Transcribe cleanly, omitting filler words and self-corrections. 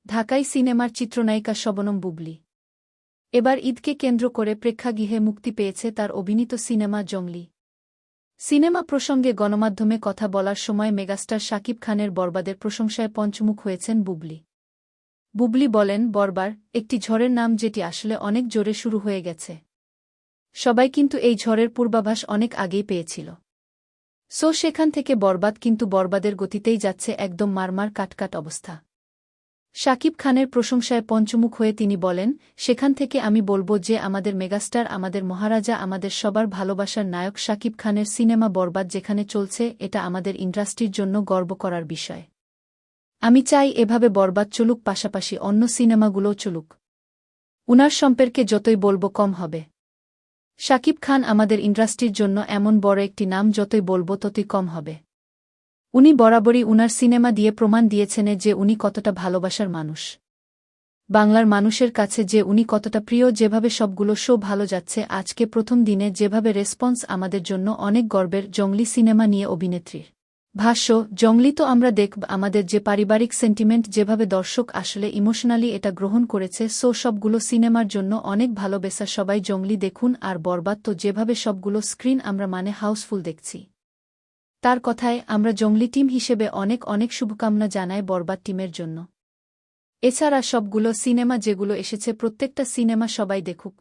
ঢাকাই সিনেমার চিত্রনায়িকা শবনম বুবলী এবার ঈদকে কেন্দ্র করে প্রেক্ষাগৃহে মুক্তি পেয়েছে তার অভিনীত সিনেমা জঙ্গলি। সিনেমা প্রসঙ্গে গণমাধ্যমে কথা বলার সময় মেগাস্টার শাকিব খানের বরবাদের প্রশংসায় পঞ্চমুখ হয়েছেন বুবলী। বুবলী বলেন, বরবার একটি ঝড়ের নাম যেটি আসলে অনেক জোরে শুরু হয়ে গেছে। সবাই কিন্তু এই ঝড়ের পূর্বাভাস অনেক আগেই পেয়েছিল। সেখান থেকে বরবাদ কিন্তু বরবাদের গতিতেই যাচ্ছে, একদম মারমার কাটকাট অবস্থা। শাকিব খানের প্রশংসায় পঞ্চমুখ হয়ে তিনি বলেন, সেখান থেকে আমি বলব যে আমাদের মেগাস্টার, আমাদের মহারাজা, আমাদের সবার ভালোবাসার নায়ক শাকিব খানের সিনেমা বরবাদ যেখানে চলছে, এটা আমাদের ইন্ডাস্ট্রির জন্য গর্ব করার বিষয়। আমি চাই এভাবে বরবাদ চলুক, পাশাপাশি অন্য সিনেমাগুলোও চলুক। উনার সম্পর্কে যতই বলব কম হবে। শাকিব খান আমাদের ইন্ডাস্ট্রির জন্য এমন বড় একটি নাম, যতই বলব ততই কম হবে। উনি বরাবরই উনার সিনেমা দিয়ে প্রমাণ দিয়েছেন যে উনি কতটা ভালোবাসার মানুষ, বাংলার মানুষের কাছে যে উনি কতটা প্রিয়। যেভাবে সবগুলো শো ভালো যাচ্ছে, আজকে প্রথম দিনে যেভাবে রেসপন্স আমাদের জন্য অনেক গর্বের। জঙ্গলি সিনেমা নিয়ে অভিনেত্রীর ভাষ্য, জঙ্গলি তো আমরা দেখব, আমাদের যে পারিবারিক সেন্টিমেন্ট, যেভাবে দর্শক আসলে ইমোশনালি এটা গ্রহণ করেছে, সবগুলো সিনেমার জন্য অনেক ভালোবাসা। সবাই জঙ্গলি দেখুন। আর বরবাদ তো যেভাবে সবগুলো স্ক্রিন আমরা হাউসফুল দেখছি, তার কথায় আমরা জঙ্গলি টিম হিসেবে অনেক অনেক শুভকামনা জানাই বরবাদ টিমের জন্য। এছাড়া সবগুলো সিনেমা যেগুলো এসেছে, প্রত্যেকটা সিনেমা সবাই দেখুক।